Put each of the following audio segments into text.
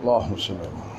اللهم صل على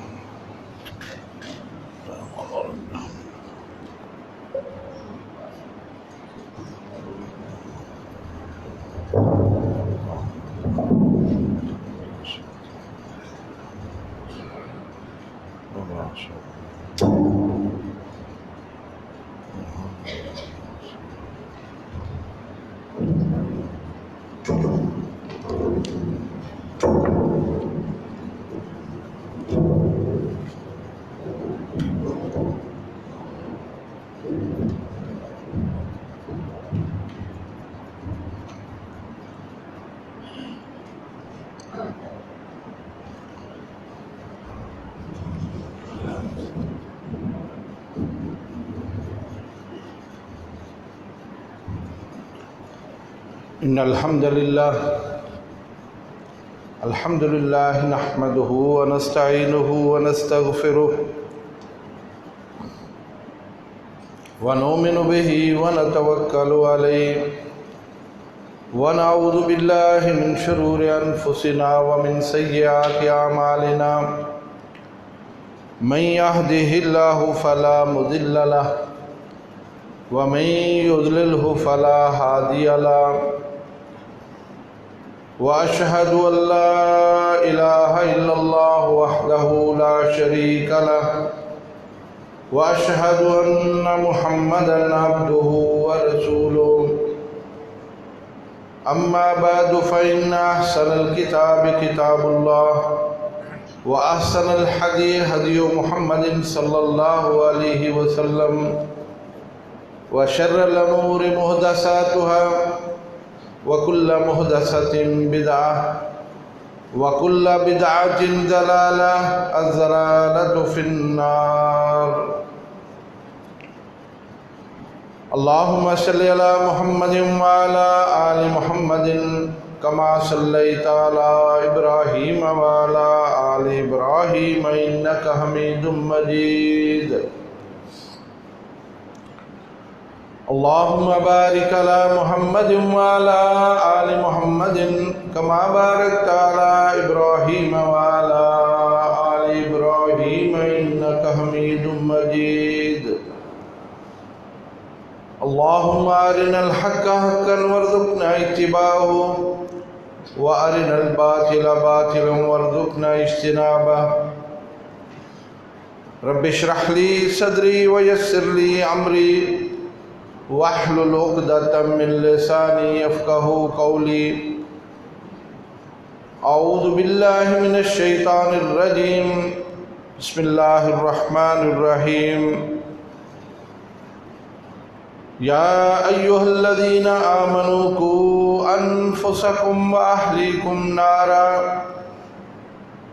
إن الحمد لله نحمده ونستعينه ونستغفره ونؤمن به ونتوكل عليه ونعوذ بالله من شرور أنفسنا ومن سيئات أعمالنا من يهده الله فلا مضل له ومن يضلله فلا هادي له وأشهد أن لا إله إلا الله وحده لا شريك له وأشهد أن محمدا عبده ورسوله أما بعد فإن أحسن الكتاب كتاب الله وأحسن الهدي هدي محمد صلى الله عليه وسلم وشر الأمور محدثاتها وكل محدثة بدعة وكل بدعة ضلالة الضلالة في النار اللهم صل على محمد وعلى آل محمد كما صليت على إبراهيم وعلى آل إبراهيم إنك حميد مجيد اللهم بارك على محمد وعلى آل محمد كما باركت على إبراهيم وعلى آل إبراهيم إنك حميد مجيد. اللهم أرنا الحق حقا وارزقنا اتباعه وأرنا الباطل باطلا وارزقنا اجتنابه. رب اشرح لي صدري ويسر لي أمري واحلل عقدة من لساني يفقهوا قولي. أعوذ بالله من الشيطان الرجيم. بسم الله الرحمن الرحيم. يا أيها الذين آمنوا قوا أنفسكم وأهليكم نارا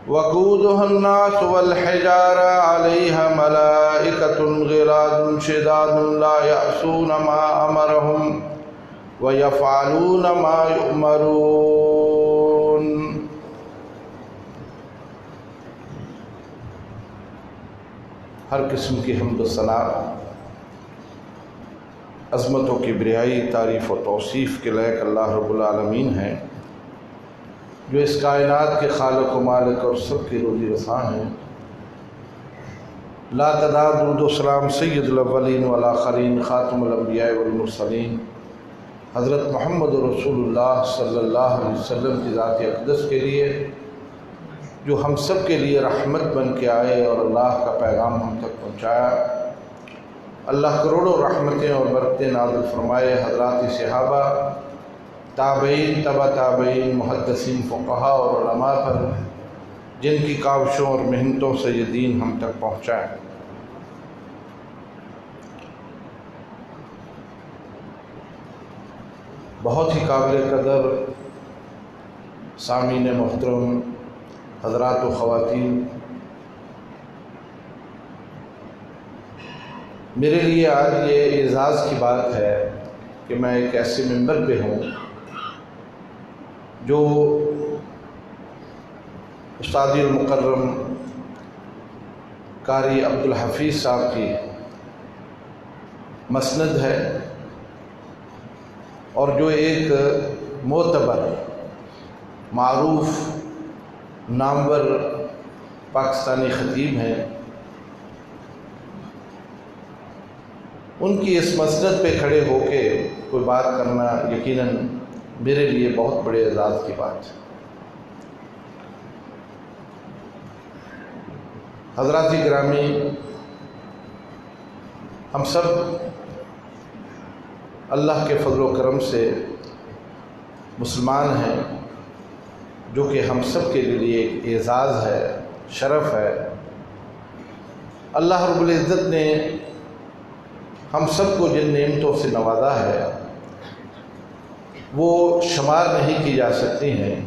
وقودها الناس والحجارة عليها ملائكة غلاظ شداد لا يعصون ما أمرهم ويفعلون ما يؤمرون. ہر قسم کی حمد و ثنا عظمت و کبریائی تعریف و توصیف کے لائق اللہ رب العالمین ہیں، جو اس کائنات کے خالق و مالک اور سب کے روزی رساں ہیں۔ لا تعداد درود و سلام سید الاولین والآخرین خاتم الانبیاء والمرسلین حضرت محمد رسول اللہ صلی اللہ علیہ وسلم کی ذات اقدس کے لیے، جو ہم سب کے لیے رحمت بن کے آئے اور اللہ کا پیغام ہم تک پہنچایا۔ اللہ کروڑوں رحمتیں اور برکتیں نازل فرمائے حضرات صحابہ، تابعین، تبع تابعین، محدثین، فقہاء اور علماء پر، جن کی کاوشوں اور محنتوں سے یہ دین ہم تک پہنچا ہے۔ بہت ہی قابل قدر سامعین محترم حضرات و خواتین، میرے لیے آج یہ اعزاز کی بات ہے کہ میں ایک ایسے منبر پہ ہوں جو استاد المکرم قاری عبدالحفیظ صاحب کی مسند ہے، اور جو ایک معتبر، معروف، نامور پاکستانی خطیب ہیں، ان کی اس مسند پہ کھڑے ہو کے کوئی بات کرنا یقیناً میرے لیے بہت بڑے اعزاز کی بات ہے۔ حضرات گرامی، ہم سب اللہ کے فضل و کرم سے مسلمان ہیں، جو کہ ہم سب کے لیے ایک اعزاز ہے، شرف ہے۔ اللہ رب العزت نے ہم سب کو جن نعمتوں سے نوازا ہے وہ شمار نہیں کی جا سکتی ہیں،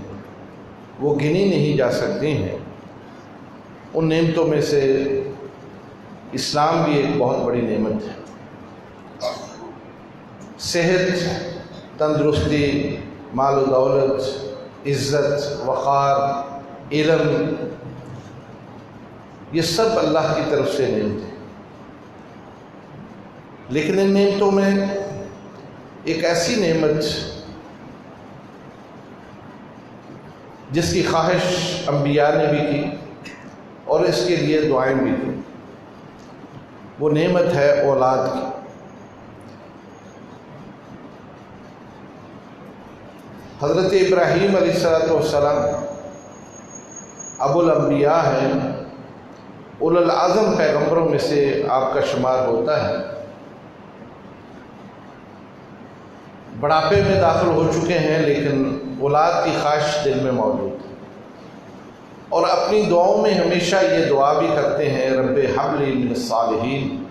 وہ گنی نہیں جا سکتی ہیں۔ ان نعمتوں میں سے اسلام بھی ایک بہت بڑی نعمت ہے۔ صحت، تندرستی، مال و دولت، عزت، وقار، علم، یہ سب اللہ کی طرف سے نعمت ہے۔ لیکن ان نعمتوں میں ایک ایسی نعمت جس کی خواہش انبیاء نے بھی کی اور اس کے لیے دعائیں بھی کی، وہ نعمت ہے اولاد کی۔ حضرت ابراہیم علیہ السلام ابو الانبیاء ہیں، اولو العزم پیغمبروں میں سے آپ کا شمار ہوتا ہے۔ بڑھاپے میں داخل ہو چکے ہیں، لیکن اولاد کی خواہش دل میں موجود ہے، اور اپنی دعاؤں میں ہمیشہ یہ دعا بھی کرتے ہیں، رب ہب لی من الصالحین،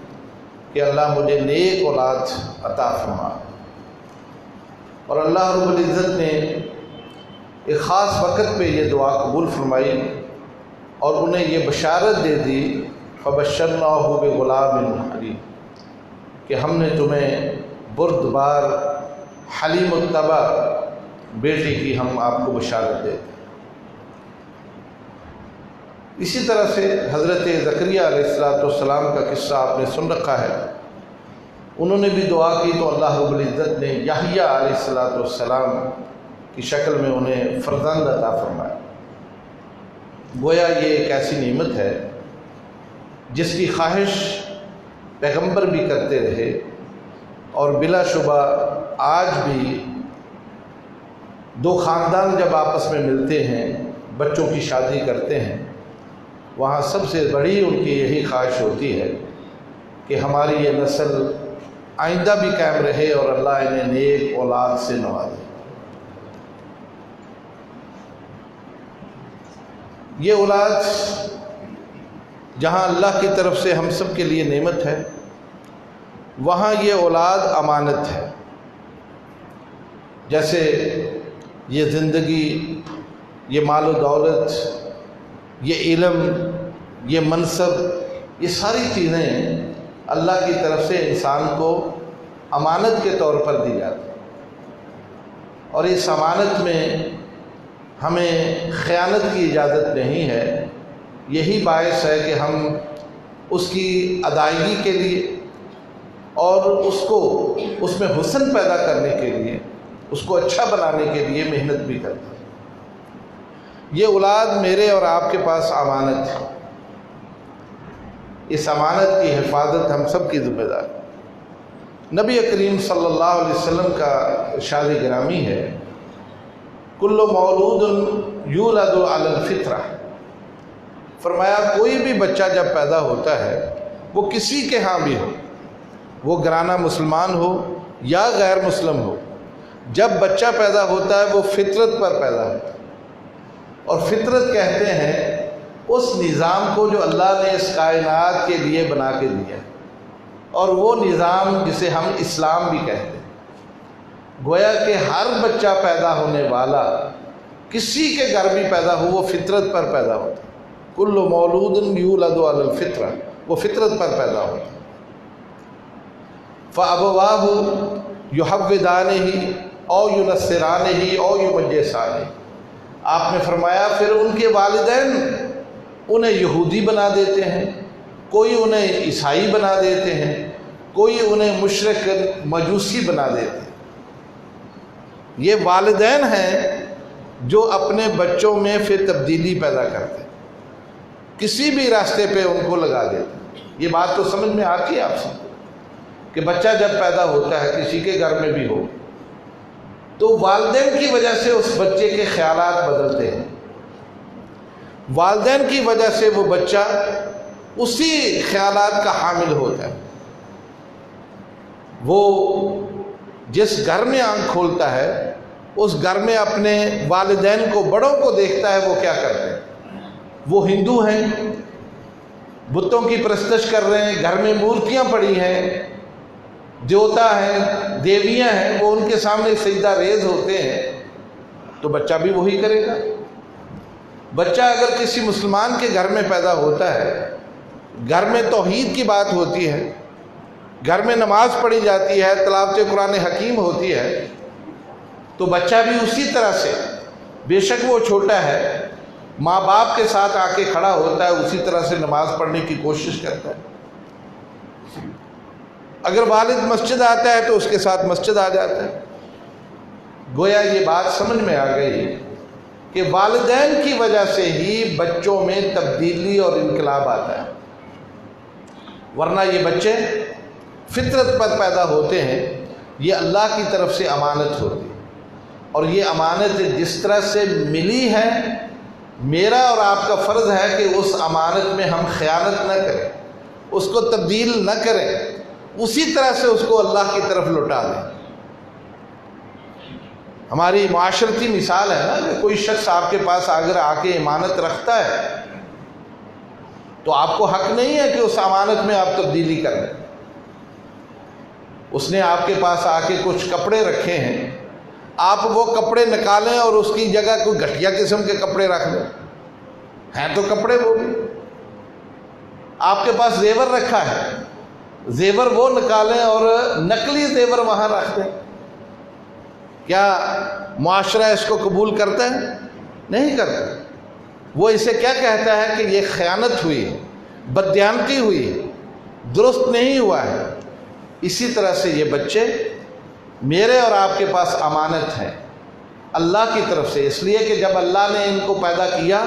کہ اللہ مجھے نیک اولاد عطا فرما۔ اور اللہ رب العزت نے ایک خاص وقت پہ یہ دعا قبول فرمائی اور انہیں یہ بشارت دے دی، فبشرناہ بغلام حلیم، کہ ہم نے تمہیں بردبار حلیم الطبع بیٹے کی ہم آپ کو بشارت دے دیں۔ اسی طرح سے حضرت زکریا علیہ السلام کا قصہ آپ نے سن رکھا ہے۔ انہوں نے بھی دعا کی تو اللہ رب العزت نے یحییٰ علیہ السلام کی شکل میں انہیں فرزند عطا فرمایا۔ گویا یہ ایک ایسی نعمت ہے جس کی خواہش پیغمبر بھی کرتے رہے، اور بلا شبہ آج بھی دو خاندان جب آپس میں ملتے ہیں، بچوں کی شادی کرتے ہیں، وہاں سب سے بڑی ان کی یہی خواہش ہوتی ہے کہ ہماری یہ نسل آئندہ بھی قائم رہے اور اللہ انہیں نیک اولاد سے نوازے۔ یہ اولاد جہاں اللہ کی طرف سے ہم سب کے لیے نعمت ہے، وہاں یہ اولاد امانت ہے۔ جیسے یہ زندگی، یہ مال و دولت، یہ علم، یہ منصب، یہ ساری چیزیں اللہ کی طرف سے انسان کو امانت کے طور پر دی جاتی ہیں، اور اس امانت میں ہمیں خیانت کی اجازت نہیں ہے۔ یہی باعث ہے کہ ہم اس کی ادائیگی کے لیے اور اس میں حسن پیدا کرنے کے لیے، اس کو اچھا بنانے کے لیے محنت بھی کرتے ہیں۔ یہ اولاد میرے اور آپ کے پاس امانت ہے، اس امانت کی حفاظت ہم سب کی ذمہ داری۔ نبی کریم صلی اللہ علیہ وسلم کا ارشاد گرامی ہے، کل مولود یولد علی الفطرہ، فرمایا کوئی بھی بچہ جب پیدا ہوتا ہے، وہ کسی کے ہاں بھی ہو، وہ گرانہ مسلمان ہو یا غیر مسلم ہو، جب بچہ پیدا ہوتا ہے وہ فطرت پر پیدا ہوتا ہے۔ اور فطرت کہتے ہیں اس نظام کو جو اللہ نے اس کائنات کے لیے بنا کے دیا ہے، اور وہ نظام جسے ہم اسلام بھی کہتے ہیں۔ گویا کہ ہر بچہ پیدا ہونے والا کسی کے گھر بھی پیدا ہو، وہ فطرت پر پیدا ہوتا ہے۔ کل مولود یولد علی الفطرہ، وہ فطرت پر پیدا ہوتا ہے۔ فَأَبَوَاهُ يُحَوِّدَانِهِ أَوْ يُنَصِّرَانِهِ أَوْ يُمَجِّسَانِهِ، آپ نے فرمایا پھر ان کے والدین انہیں یہودی بنا دیتے ہیں، کوئی انہیں عیسائی بنا دیتے ہیں، کوئی انہیں مشرک مجوسی بنا دیتے ہیں۔ یہ والدین ہیں جو اپنے بچوں میں پھر تبدیلی پیدا کرتے ہیں، کسی بھی راستے پہ ان کو لگا دیتے ہیں۔ یہ بات تو سمجھ میں آتی ہے آپ سے کہ بچہ جب پیدا ہوتا ہے کسی کے گھر میں بھی ہو تو والدین کی وجہ سے اس بچے کے خیالات بدلتے ہیں، والدین کی وجہ سے وہ بچہ اسی خیالات کا حامل ہوتا ہے۔ وہ جس گھر میں آنکھ کھولتا ہے اس گھر میں اپنے والدین کو، بڑوں کو دیکھتا ہے وہ کیا کرتے ہیں۔ وہ ہندو ہیں، بتوں کی پرستش کر رہے ہیں، گھر میں مورتیاں پڑی ہیں، دیوتا ہیں، دیویاں ہیں، وہ ان کے سامنے سجدہ ریز ہوتے ہیں، تو بچہ بھی وہی کرے گا۔ بچہ اگر کسی مسلمان کے گھر میں پیدا ہوتا ہے، گھر میں توحید کی بات ہوتی ہے، گھر میں نماز پڑھی جاتی ہے، تلاوت قرآن حکیم ہوتی ہے، تو بچہ بھی اسی طرح سے، بے شک وہ چھوٹا ہے، ماں باپ کے ساتھ آ کے کھڑا ہوتا ہے، اسی طرح سے نماز پڑھنے کی کوشش کرتا ہے۔ اگر والد مسجد آتا ہے تو اس کے ساتھ مسجد آ جاتا ہے۔ گویا یہ بات سمجھ میں آ گئی کہ والدین کی وجہ سے ہی بچوں میں تبدیلی اور انقلاب آتا ہے، ورنہ یہ بچے فطرت پر پیدا ہوتے ہیں۔ یہ اللہ کی طرف سے امانت ہوتی ہے، اور یہ امانت جس طرح سے ملی ہے، میرا اور آپ کا فرض ہے کہ اس امانت میں ہم خیانت نہ کریں، اس کو تبدیل نہ کریں، اسی طرح سے اس کو اللہ کی طرف لوٹا دیں۔ ہماری معاشرتی مثال ہے نا کہ کوئی شخص آپ کے پاس اگر آ کے امانت رکھتا ہے تو آپ کو حق نہیں ہے کہ اس امانت میں آپ تبدیلی کریں۔ اس نے آپ کے پاس آ کے کچھ کپڑے رکھے ہیں، آپ وہ کپڑے نکالیں اور اس کی جگہ کوئی گھٹیا قسم کے کپڑے رکھ دیں، ہیں تو کپڑے وہ بھی۔ آپ کے پاس زیور رکھا ہے، زیور وہ نکالیں اور نقلی زیور وہاں رکھ دیں، کیا معاشرہ اس کو قبول کرتا ہے؟ نہیں کرتا۔ وہ اسے کیا کہتا ہے کہ یہ خیانت ہوئی ہے، بددیانتی ہوئی ہے، درست نہیں ہوا ہے۔ اسی طرح سے یہ بچے میرے اور آپ کے پاس امانت ہیں اللہ کی طرف سے، اس لیے کہ جب اللہ نے ان کو پیدا کیا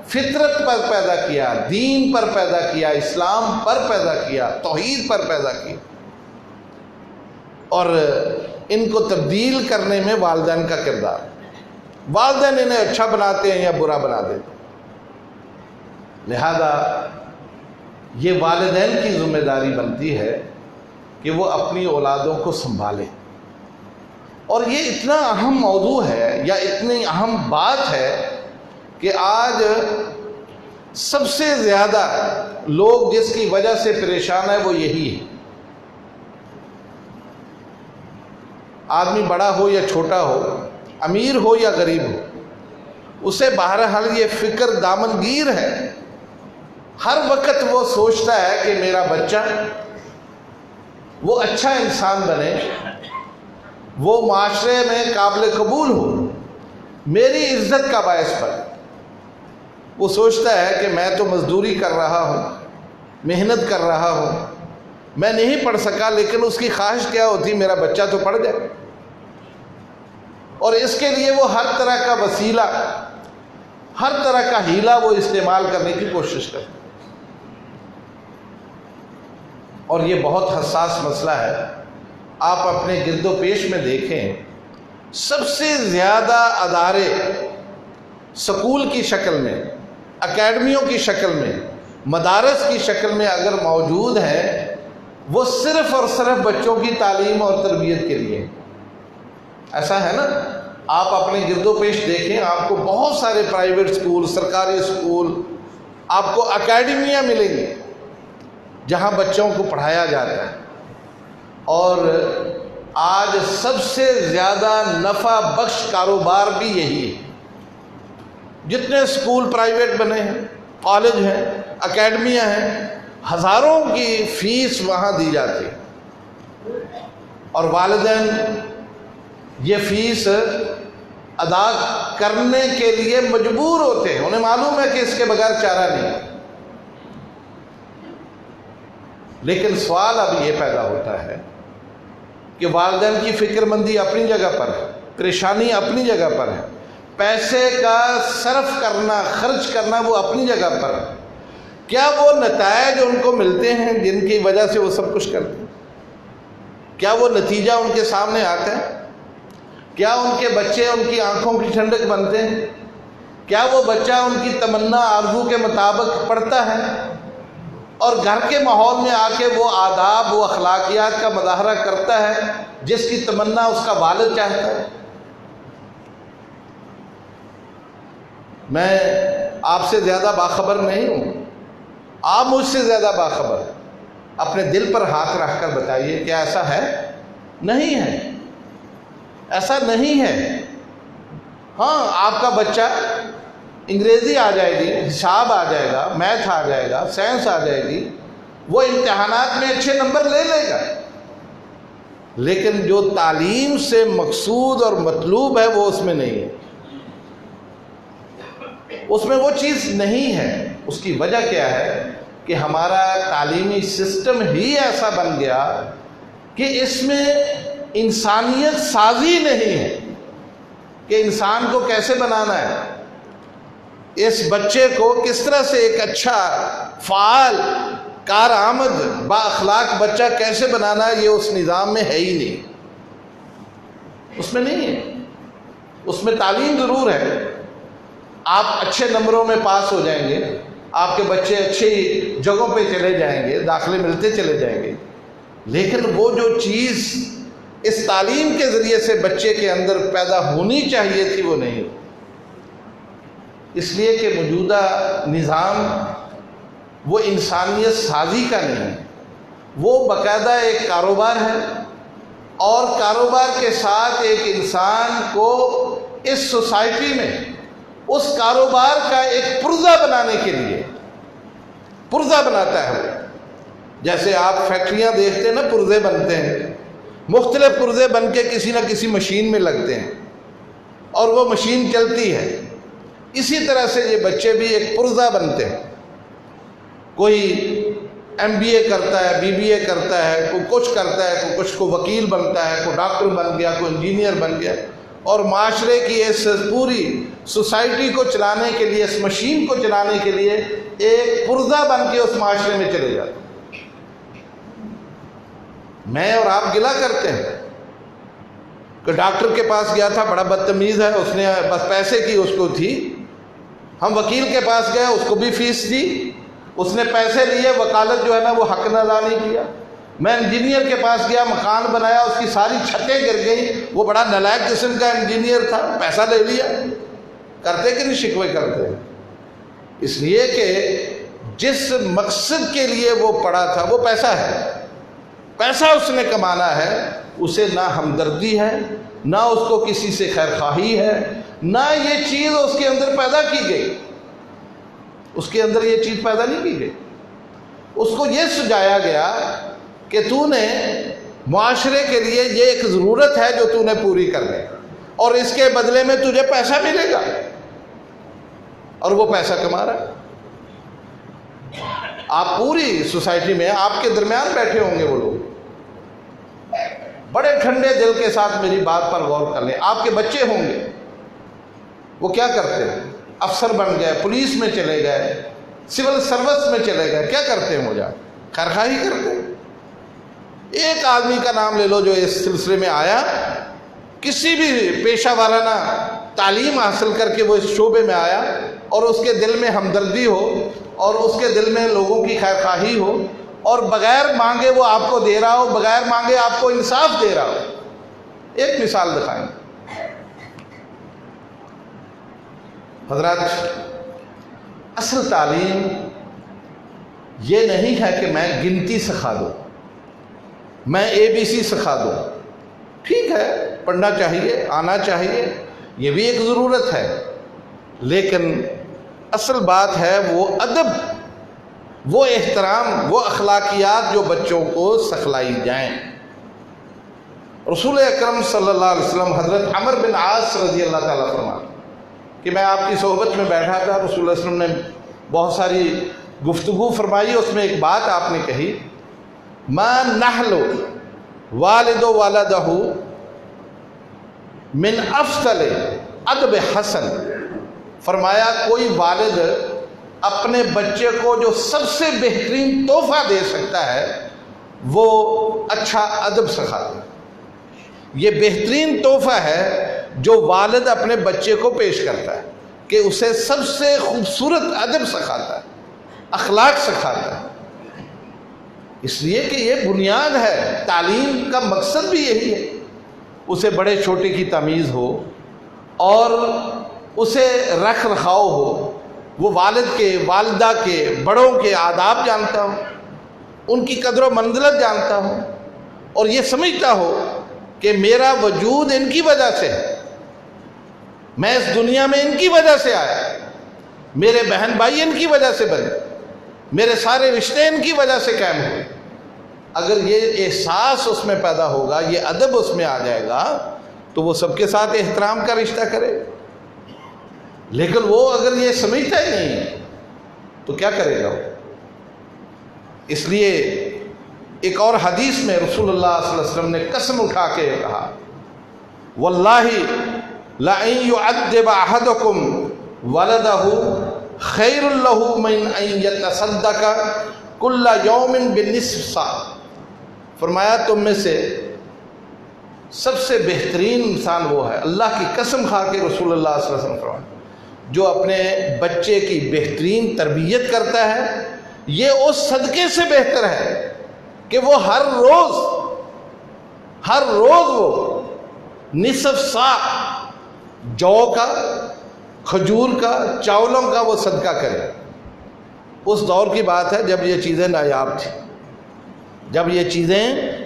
فطرت پر پیدا کیا، دین پر پیدا کیا، اسلام پر پیدا کیا، توحید پر پیدا کیا، اور ان کو تبدیل کرنے میں والدین کا کردار، والدین انہیں اچھا بناتے ہیں یا برا بنا دیتے ہیں۔ لہذا یہ والدین کی ذمہ داری بنتی ہے کہ وہ اپنی اولادوں کو سنبھالیں، اور یہ اتنا اہم موضوع ہے یا اتنی اہم بات ہے کہ آج سب سے زیادہ لوگ جس کی وجہ سے پریشان ہے وہ یہی ہے۔ آدمی بڑا ہو یا چھوٹا ہو، امیر ہو یا غریب ہو، اسے بہرحال یہ فکر دامنگیر ہے، ہر وقت وہ سوچتا ہے کہ میرا بچہ وہ اچھا انسان بنے، وہ معاشرے میں قابل قبول ہو، میری عزت کا باعث بنے۔ وہ سوچتا ہے کہ میں تو مزدوری کر رہا ہوں، محنت کر رہا ہوں، میں نہیں پڑھ سکا، لیکن اس کی خواہش کیا ہوتی میرا بچہ تو پڑھ جائے، اور اس کے لیے وہ ہر طرح کا وسیلہ، ہر طرح کا ہیلہ وہ استعمال کرنے کی کوشش کرتا ہے۔ اور یہ بہت حساس مسئلہ ہے، آپ اپنے گرد و پیش میں دیکھیں، سب سے زیادہ ادارے سکول کی شکل میں، اکیڈمیوں کی شکل میں، مدارس کی شکل میں اگر موجود ہیں، وہ صرف اور صرف بچوں کی تعلیم اور تربیت کے لیے۔ ایسا ہے نا، آپ اپنے گرد و پیش دیکھیں، آپ کو بہت سارے پرائیویٹ سکول، سرکاری سکول، آپ کو اکیڈمیاں ملیں گی جہاں بچوں کو پڑھایا جاتا ہے، اور آج سب سے زیادہ نفع بخش کاروبار بھی یہی ہے۔ جتنے سکول پرائیویٹ بنے ہیں، کالج ہیں، اکیڈمیاں ہیں، ہزاروں کی فیس وہاں دی جاتی ہے، اور والدین یہ فیس ادا کرنے کے لیے مجبور ہوتے ہیں، انہیں معلوم ہے کہ اس کے بغیر چارہ نہیں۔ لیکن سوال اب یہ پیدا ہوتا ہے کہ والدین کی فکر مندی اپنی جگہ پر ہے، پریشانی اپنی جگہ پر ہے، پیسے کا صرف کرنا، خرچ کرنا وہ اپنی جگہ پر ہے، کیا وہ نتائج ان کو ملتے ہیں جن کی وجہ سے وہ سب کچھ کرتے ہیں؟ کیا وہ نتیجہ ان کے سامنے آتا ہے؟ کیا ان کے بچے ان کی آنکھوں کی ٹھنڈک بنتے ہیں؟ کیا وہ بچہ ان کی تمنا آرزو کے مطابق پڑھتا ہے اور گھر کے ماحول میں آ کے وہ آداب و اخلاقیات کا مظاہرہ کرتا ہے جس کی تمنا اس کا والد چاہتا ہے؟ میں آپ سے زیادہ باخبر نہیں ہوں، آپ مجھ سے زیادہ باخبر ہیں، اپنے دل پر ہاتھ رکھ کر بتائیے کیا ایسا ہے؟ نہیں ہے، ایسا نہیں ہے۔ ہاں، آپ کا بچہ انگریزی آ جائے گی، حساب آ جائے گا، میتھ آ جائے گا، سائنس آ جائے گی، وہ امتحانات میں اچھے نمبر لے لے گا، لیکن جو تعلیم سے مقصود اور مطلوب ہے وہ اس میں نہیں ہے، اس میں وہ چیز نہیں ہے۔ اس کی وجہ کیا ہے کہ ہمارا تعلیمی سسٹم ہی ایسا بن گیا کہ اس میں انسانیت سازی نہیں ہے کہ انسان کو کیسے بنانا ہے، اس بچے کو کس طرح سے ایک اچھا، فعال، کارآمد، با اخلاق بچہ کیسے بنانا ہے، یہ اس نظام میں ہے ہی نہیں، اس میں نہیں ہے۔ اس میں تعلیم ضرور ہے، آپ اچھے نمبروں میں پاس ہو جائیں گے، آپ کے بچے اچھی جگہوں پہ چلے جائیں گے، داخلے ملتے چلے جائیں گے، لیکن وہ جو چیز اس تعلیم کے ذریعے سے بچے کے اندر پیدا ہونی چاہیے تھی وہ نہیں، اس لیے کہ موجودہ نظام وہ انسانیت سازی کا نہیں، وہ باقاعدہ ایک کاروبار ہے، اور کاروبار کے ساتھ ایک انسان کو اس سوسائٹی میں اس کاروبار کا ایک پرزہ بنانے کے لیے پرزہ بناتا ہے۔ جیسے آپ فیکٹریاں دیکھتے ہیں نا، پرزے بنتے ہیں، مختلف پرزے بن کے کسی نہ کسی مشین میں لگتے ہیں اور وہ مشین چلتی ہے، اسی طرح سے یہ بچے بھی ایک پرزہ بنتے ہیں۔ کوئی MBA کرتا ہے، BBA کرتا ہے، کوئی کچھ کرتا ہے، کوئی کچھ کو وکیل بنتا ہے، کوئی ڈاکٹر بن گیا، کوئی انجینئر بن گیا، اور معاشرے کی اس پوری سوسائٹی کو چلانے کے لیے، اس مشین کو چلانے کے لیے ایک پرزہ بن کے اس معاشرے میں چلے جاتے ہیں۔ میں اور آپ گلا کرتے ہیں کہ ڈاکٹر کے پاس گیا تھا، بڑا بدتمیز ہے، اس نے بس پیسے کی اس کو تھی۔ ہم وکیل کے پاس گئے، اس کو بھی فیس دی، اس نے پیسے لیے، وکالت جو ہے نا وہ حق ادا نہیں کیا۔ میں انجینئر کے پاس گیا، مکان بنایا، اس کی ساری چھتیں گر گئیں، وہ بڑا نالائق قسم کا انجینئر تھا، پیسہ لے لیا۔ کرتے کہ نہیں شکوے کرتے؟ اس لیے کہ جس مقصد کے لیے وہ پڑھا تھا وہ پیسہ ہے، پیسہ اس نے کمانا ہے، اسے نہ ہمدردی ہے، نہ اس کو کسی سے خیر خواہی ہے، نہ یہ چیز اس کے اندر پیدا کی گئی، اس کے اندر یہ چیز پیدا نہیں کی گئی۔ اس کو یہ سجایا گیا کہ تو نے معاشرے کے لیے یہ ایک ضرورت ہے جو تو نے پوری کرنی، اور اس کے بدلے میں تجھے پیسہ ملے گا، اور وہ پیسہ کما رہا ہے۔ آپ پوری سوسائٹی میں آپ کے درمیان بیٹھے ہوں گے وہ لوگ، بڑے ٹھنڈے دل کے ساتھ میری بات پر غور کر لیں۔ آپ کے بچے ہوں گے، وہ کیا کرتے ہیں؟ افسر بن گئے، پولیس میں چلے گئے، سول سروس میں چلے گئے، کیا کرتے ہیں؟ وہ جا خیرخواہی کرتے ہیں۔ ایک آدمی کا نام لے لو جو اس سلسلے میں آیا، کسی بھی پیشہ وارانہ تعلیم حاصل کر کے وہ اس شعبے میں آیا، اور اس کے دل میں ہمدردی ہو، اور اس کے دل میں لوگوں کی خیرخواہی ہو، اور بغیر مانگے وہ آپ کو دے رہا ہو، بغیر مانگے آپ کو انصاف دے رہا ہو۔ ایک مثال دکھائیں حضرات۔ اصل تعلیم یہ نہیں ہے کہ میں گنتی سکھا دوں، میں ABC سکھا دوں۔ ٹھیک ہے، پڑھنا چاہیے، آنا چاہیے، یہ بھی ایک ضرورت ہے، لیکن اصل بات ہے وہ ادب، وہ احترام، وہ اخلاقیات جو بچوں کو سکھلائی جائیں۔ رسول اکرم صلی اللہ علیہ وسلم، حضرت عمر بن عاص رضی اللہ تعالیٰ فرماتے کہ میں آپ کی صحبت میں بیٹھا تھا، رسول اللہ علیہ وسلم نے بہت ساری گفتگو فرمائی، اس میں ایک بات آپ نے کہی، ما نحل والد والدہ من افضل ادب حسن۔ فرمایا کوئی والد اپنے بچے کو جو سب سے بہترین تحفہ دے سکتا ہے وہ اچھا ادب سکھاتا ہے۔ یہ بہترین تحفہ ہے جو والد اپنے بچے کو پیش کرتا ہے، کہ اسے سب سے خوبصورت ادب سکھاتا ہے، اخلاق سکھاتا ہے۔ اس لیے کہ یہ بنیاد ہے، تعلیم کا مقصد بھی یہی ہے، اسے بڑے چھوٹے کی تمیز ہو، اور اسے رکھ رکھاؤ ہو، وہ والد کے، والدہ کے، بڑوں کے آداب جانتا ہو، ان کی قدر و منزلت جانتا ہو، اور یہ سمجھتا ہو کہ میرا وجود ان کی وجہ سے ہے، میں اس دنیا میں ان کی وجہ سے آیا، میرے بہن بھائی ان کی وجہ سے بنے، میرے سارے رشتے ان کی وجہ سے قائم ہوئے۔ اگر یہ احساس اس میں پیدا ہوگا، یہ ادب اس میں آ جائے گا، تو وہ سب کے ساتھ احترام کا رشتہ کرے۔ لیکن وہ اگر یہ سمجھتا ہی نہیں تو کیا کرے گا وہ؟ اس لیے ایک اور حدیث میں رسول اللہ صلی اللہ علیہ وسلم نے قسم اٹھا کے کہا، واللہ لَأَن يُعَذِّبَ أَحَدَكُمْ وَلَدَهُ خَيْرٌ لَهُ مِنْ أَن يَتَصَدَّقَ كُلَّ يَوْمٍ بِالنِّصْفِ صَاعٍ۔ فرمایا تم میں سے سب سے بہترین انسان وہ ہے، اللہ کی قسم کھا کے رسول اللہ صلی اللہ علیہ وسلم فرمایا، جو اپنے بچے کی بہترین تربیت کرتا ہے، یہ اس صدقے سے بہتر ہے کہ وہ ہر روز وہ نصف سا جو کا، کھجور کا، چاولوں کا وہ صدقہ کرے۔ اس دور کی بات ہے جب یہ چیزیں نایاب تھی، جب یہ چیزیں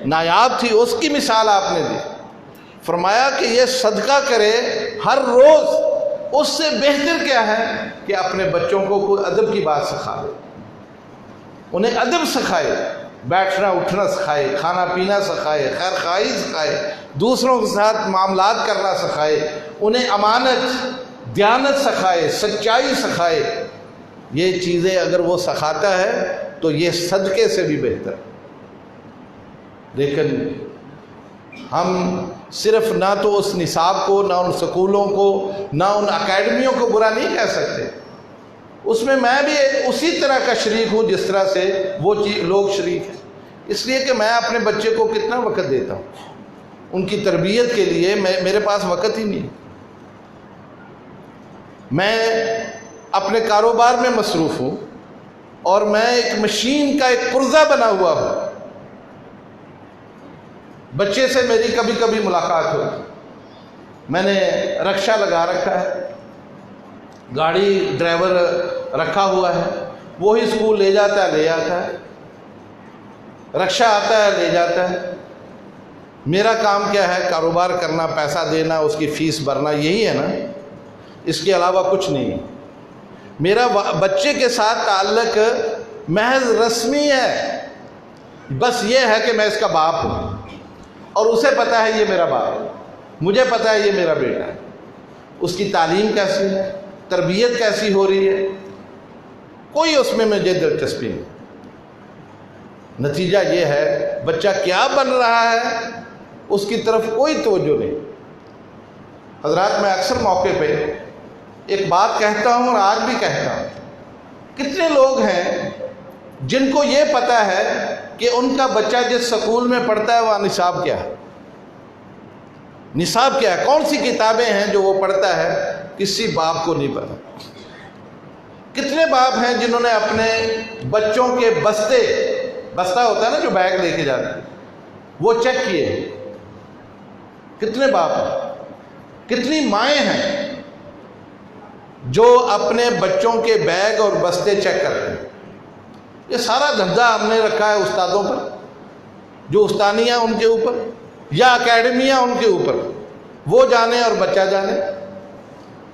نایاب تھی، اس کی مثال آپ نے دی۔ فرمایا کہ یہ صدقہ کرے ہر روز، اس سے بہتر کیا ہے کہ اپنے بچوں کو کوئی ادب کی بات سکھائے، انہیں ادب سکھائے، بیٹھنا اٹھنا سکھائے، کھانا پینا سکھائے، خیر خواہی سکھائے، دوسروں کے ساتھ معاملات کرنا سکھائے، انہیں امانت، دیانت سکھائے، سچائی سکھائے۔ یہ چیزیں اگر وہ سکھاتا ہے تو یہ صدقے سے بھی بہتر. لیکن ہم صرف نہ تو اس نصاب کو، نہ ان سکولوں کو، نہ ان اکیڈمیوں کو برا نہیں کہہ سکتے. اس میں بھی اسی طرح کا شریک ہوں جس طرح سے وہ لوگ شریک ہیں. اس لیے کہ میں اپنے بچے کو کتنا وقت دیتا ہوں ان کی تربیت کے لیے. میرے پاس وقت ہی نہیں. میں اپنے کاروبار میں مصروف ہوں اور میں ایک مشین کا ایک پرزہ بنا ہوا ہوں. بچے سے میری کبھی کبھی ملاقات ہوتی. میں نے رکشہ لگا رکھا ہے، گاڑی ڈرائیور رکھا ہوا ہے، وہی اسکول لے جاتا ہے لے آتا ہے، رکشہ آتا ہے لے جاتا ہے. میرا کام کیا ہے؟ کاروبار کرنا، پیسہ دینا، اس کی فیس بھرنا، یہی ہے نا. اس کے علاوہ کچھ نہیں ہے. میرا بچے کے ساتھ تعلق محض رسمی ہے. بس یہ ہے کہ میں اس کا باپ ہوں اور اسے پتہ ہے یہ میرا باپ ہے، مجھے پتہ ہے یہ میرا بیٹا ہے. اس کی تعلیم کیسی ہے، تربیت کیسی ہو رہی ہے، کوئی اس میں مجھے دلچسپی نہیں. نتیجہ یہ ہے بچہ کیا بن رہا ہے اس کی طرف کوئی توجہ نہیں. حضرات، میں اکثر موقع پہ ایک بات کہتا ہوں اور آج بھی کہتا ہوں. کتنے لوگ ہیں جن کو یہ پتہ ہے کہ ان کا بچہ جس سکول میں پڑھتا ہے وہاں نصاب کیا ہے، نصاب کیا ہے، کون سی کتابیں ہیں جو وہ پڑھتا ہے، کسی باپ کو نہیں پتہ. کتنے باپ ہیں جنہوں نے اپنے بچوں کے بستہ ہوتا ہے نا جو بیگ لے کے جاتے ہیں، وہ چیک کیے. کتنے باپ ہیں، کتنی مائیں ہیں جو اپنے بچوں کے بیگ اور بستے چیک کرتے ہیں. یہ سارا دھندا ہم نے رکھا ہے استادوں پر، جو استانیاں ان کے اوپر یا اکیڈمیاں ان کے اوپر. وہ جانے اور بچہ جانے.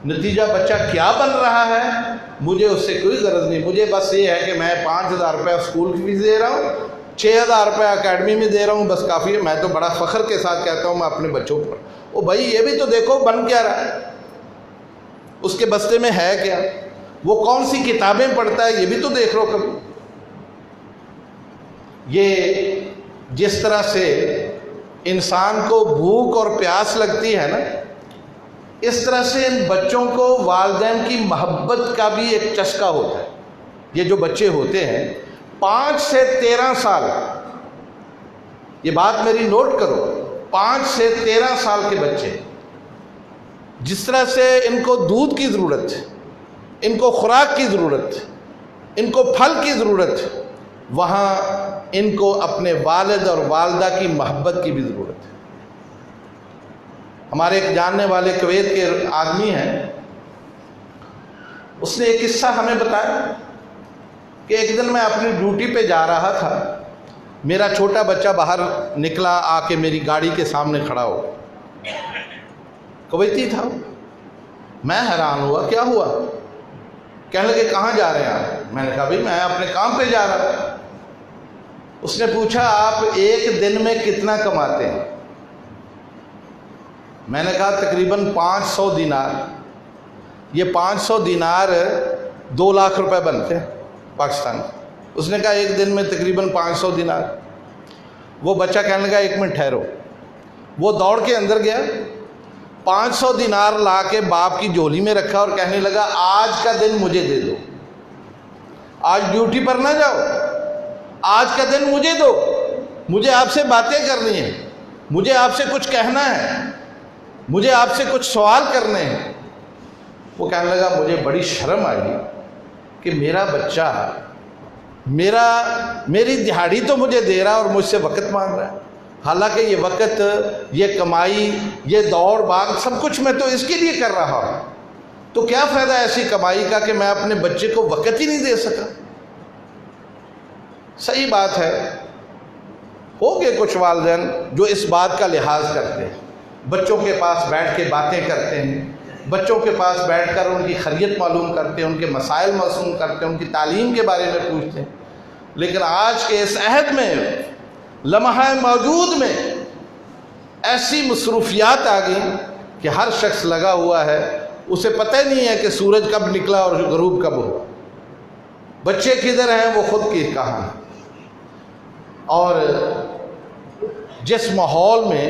نتیجہ بچہ کیا بن رہا ہے مجھے اس سے کوئی غرض نہیں. مجھے بس یہ ہے کہ میں 5,000 روپیہ اسکول کی فیس دے رہا ہوں، 6,000 روپیہ اکیڈمی میں دے رہا ہوں، بس کافی ہے. میں تو بڑا فخر کے ساتھ کہتا ہوں میں اپنے بچوں پر، او بھائی یہ بھی تو دیکھو بن کیا رہا ہے، اس کے بستے میں ہے کیا، وہ کون سی کتابیں پڑھتا ہے، یہ بھی تو دیکھ لو کبھی. یہ جس طرح سے انسان کو بھوک اور پیاس لگتی ہے نا، اس طرح سے ان بچوں کو والدین کی محبت کا بھی ایک چسکا ہوتا ہے. یہ جو بچے ہوتے ہیں 5 سے 13 سال، یہ بات میری نوٹ کرو، 5 سے 13 سال کے بچے جس طرح سے ان کو دودھ کی ضرورت ہے، ان کو خوراک کی ضرورت ہے، ان کو پھل کی ضرورت ہے، وہاں ان کو اپنے والد اور والدہ کی محبت کی بھی ضرورت ہے. ہمارے ایک جاننے والے کویت کے آدمی ہیں، اس نے ایک قصہ ہمیں بتایا کہ ایک دن میں اپنی ڈیوٹی پہ جا رہا تھا، میرا چھوٹا بچہ باہر نکلا، آ کے میری گاڑی کے سامنے کھڑا ہو. کویتی تھا. میں حیران ہوا، کیا ہوا؟ کہنے لگے کہاں جا رہے ہیں آپ؟ میں نے کہا بھائی میں اپنے کام پہ جا رہا ہوں. اس نے پوچھا آپ ایک دن میں کتنا کماتے ہیں؟ میں نے کہا تقریباً 500 دینار. یہ 500 دینار 2 لاکھ روپے بنتے ہیں پاکستان. اس نے کہا ایک دن میں تقریباً 500 دینار. وہ بچہ کہنے لگا ایک منٹ ٹھہرو. وہ دوڑ کے اندر گیا، 500 دینار لا کے باپ کی جھولی میں رکھا اور کہنے لگا آج کا دن مجھے دے دو، آج ڈیوٹی پر نہ جاؤ، آج کا دن مجھے دو، مجھے آپ سے باتیں کرنی ہیں، مجھے آپ سے کچھ کہنا ہے، مجھے آپ سے کچھ سوال کرنے ہیں. وہ کہنے لگا مجھے بڑی شرم آئی کہ میرا بچہ میری دہاڑی تو مجھے دے رہا اور مجھ سے وقت مانگ رہا ہے، حالانکہ یہ وقت، یہ کمائی، یہ دوڑ بھاگ سب کچھ میں تو اس کے لیے کر رہا ہوں. تو کیا فائدہ ایسی کمائی کا کہ میں اپنے بچے کو وقت ہی نہیں دے سکا. صحیح بات ہے، ہو گئے کچھ والدین جو اس بات کا لحاظ کرتے ہیں، بچوں کے پاس بیٹھ کے باتیں کرتے ہیں، بچوں کے پاس بیٹھ کر ان کی خیریت معلوم کرتے ہیں، ان کے مسائل معلوم کرتے ہیں، ان کی تعلیم کے بارے میں پوچھتے ہیں. لیکن آج کے اس عہد میں، لمحہ موجود میں ایسی مصروفیات آ گئی کہ ہر شخص لگا ہوا ہے، اسے پتہ ہی نہیں ہے کہ سورج کب نکلا اور غروب کب ہوا. بچے کدھر ہیں وہ خود کی کہاں. اور جس ماحول میں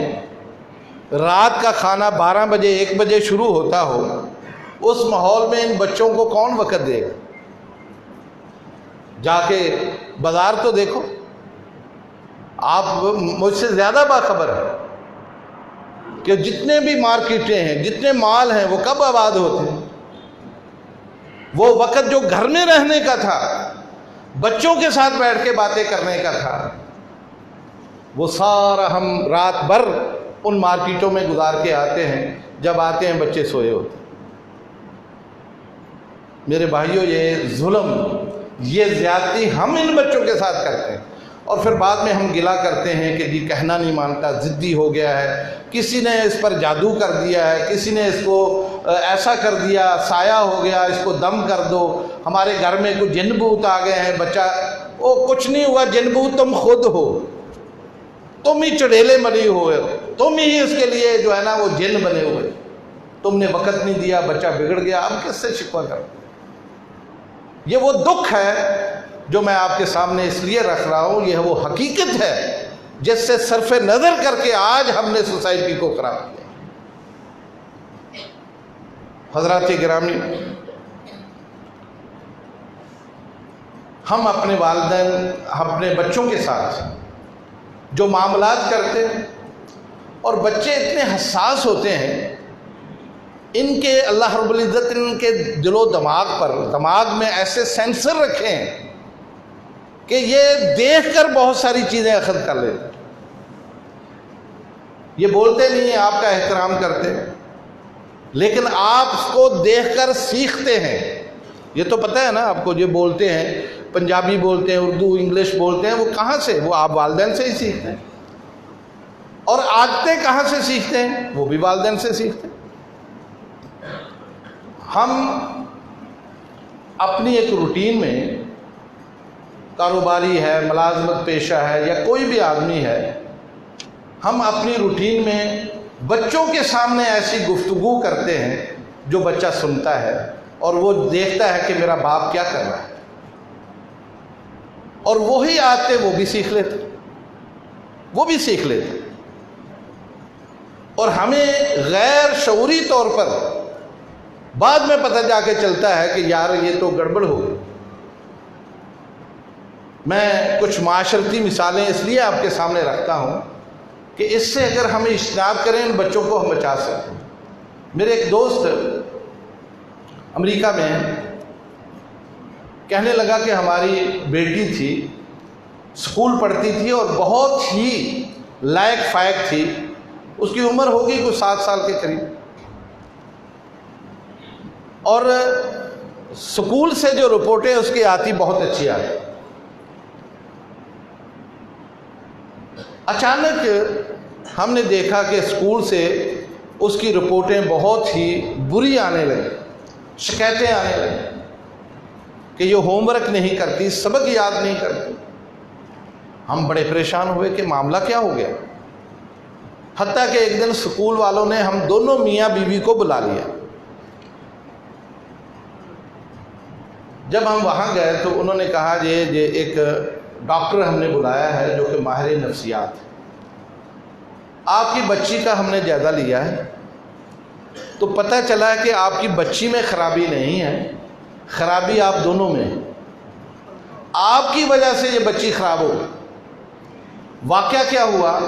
رات کا کھانا 12 بجے 1 بجے شروع ہوتا ہو، اس ماحول میں ان بچوں کو کون وقت دے گا؟ جا کے بازار تو دیکھو، آپ مجھ سے زیادہ باخبر ہیں کہ جتنے بھی مارکیٹیں ہیں، جتنے مال ہیں، وہ کب آباد ہوتے ہیں؟ وہ وقت جو گھر میں رہنے کا تھا، بچوں کے ساتھ بیٹھ کے باتیں کرنے کا تھا، وہ سارا ہم رات بھر ان مارکیٹوں میں گزار کے آتے ہیں. جب آتے ہیں بچے سوئے ہوتے ہیں. میرے بھائیوں، یہ ظلم، یہ زیادتی ہم ان بچوں کے ساتھ کرتے ہیں، اور پھر بعد میں ہم گلا کرتے ہیں کہ جی کہنا نہیں مانتا، ضدی ہو گیا ہے، کسی نے اس پر جادو کر دیا ہے، کسی نے اس کو ایسا کر دیا، سایہ ہو گیا، اس کو دم کر دو، ہمارے گھر میں کوئی جن بھوت آ گئے ہیں. بچہ وہ کچھ نہیں ہوا، جن بھوت تم خود ہو، تم ہی چڑیلے بنے ہوئے ہو، تم ہی اس کے لیے جو ہے نا وہ جن بنے ہوئے، تم نے وقت نہیں دیا، بچہ بگڑ گیا. اب کس سے شکوہ کرو؟ یہ وہ دکھ ہے جو میں آپ کے سامنے اس لیے رکھ رہا ہوں. یہ وہ حقیقت ہے جس سے صرف نظر کر کے آج ہم نے سوسائٹی کو خراب کیا. حضرات گرامی، ہم اپنے والدین، اپنے بچوں کے ساتھ جو معاملات کرتے ہیں، اور بچے اتنے حساس ہوتے ہیں، ان کے اللہ رب العزت ان کے دل و دماغ میں ایسے سینسر رکھے ہیں کہ یہ دیکھ کر بہت ساری چیزیں اخذ کر لیتے ہیں. یہ بولتے نہیں ہیں، آپ کا احترام کرتے ہیں، لیکن آپ کو دیکھ کر سیکھتے ہیں. یہ تو پتہ ہے نا آپ کو، جو بولتے ہیں، پنجابی بولتے ہیں، اردو انگلش بولتے ہیں، وہ کہاں سے؟ وہ آپ والدین سے ہی سیکھتے ہیں. اور عادتیں کہاں سے سیکھتے ہیں؟ وہ بھی والدین سے سیکھتے ہیں. ہم اپنی ایک روٹین میں، کاروباری ہے، ملازمت پیشہ ہے، یا کوئی بھی آدمی ہے، ہم اپنی روٹین میں بچوں کے سامنے ایسی گفتگو کرتے ہیں جو بچہ سنتا ہے اور وہ دیکھتا ہے کہ میرا باپ کیا کر رہا ہے، اور وہی آتے وہ بھی سیکھ لیتے. اور ہمیں غیر شعوری طور پر بعد میں پتہ جا کے چلتا ہے کہ یار یہ تو گڑبڑ ہو گئی. میں کچھ معاشرتی مثالیں اس لیے آپ کے سامنے رکھتا ہوں کہ اس سے اگر ہم اجتناب کریں، ان بچوں کو ہم بچا سکتے ہیں. میرے ایک دوست امریکہ میں کہنے لگا کہ ہماری بیٹی تھی، اسکول پڑھتی تھی اور بہت ہی لائق فائق تھی، اس کی عمر ہوگی کوئی 7 سال کے قریب، اور اسکول سے جو رپورٹیں اس کی آتی بہت اچھی آتی. اچانک ہم نے دیکھا کہ اسکول سے اس کی رپورٹیں بہت ہی بری آنے لگی، شکایتیں آنے لگی کہ یہ ہوم ورک نہیں کرتی، سبق یاد نہیں کرتی. ہم بڑے پریشان ہوئے کہ معاملہ کیا ہو گیا. حتیٰ کہ ایک دن اسکول والوں نے ہم دونوں میاں بیوی کو بلا لیا. جب ہم وہاں گئے تو انہوں نے کہا یہ ایک ڈاکٹر ہم نے بلایا ہے جو کہ ماہر نفسیات ہے، آپ کی بچی کا ہم نے جائزہ لیا ہے، تو پتہ چلا ہے کہ آپ کی بچی میں خرابی نہیں ہے، خرابی آپ دونوں میں ہے. آپ کی وجہ سے یہ بچی خراب ہو گئی. واقعہ کیا ہوا؟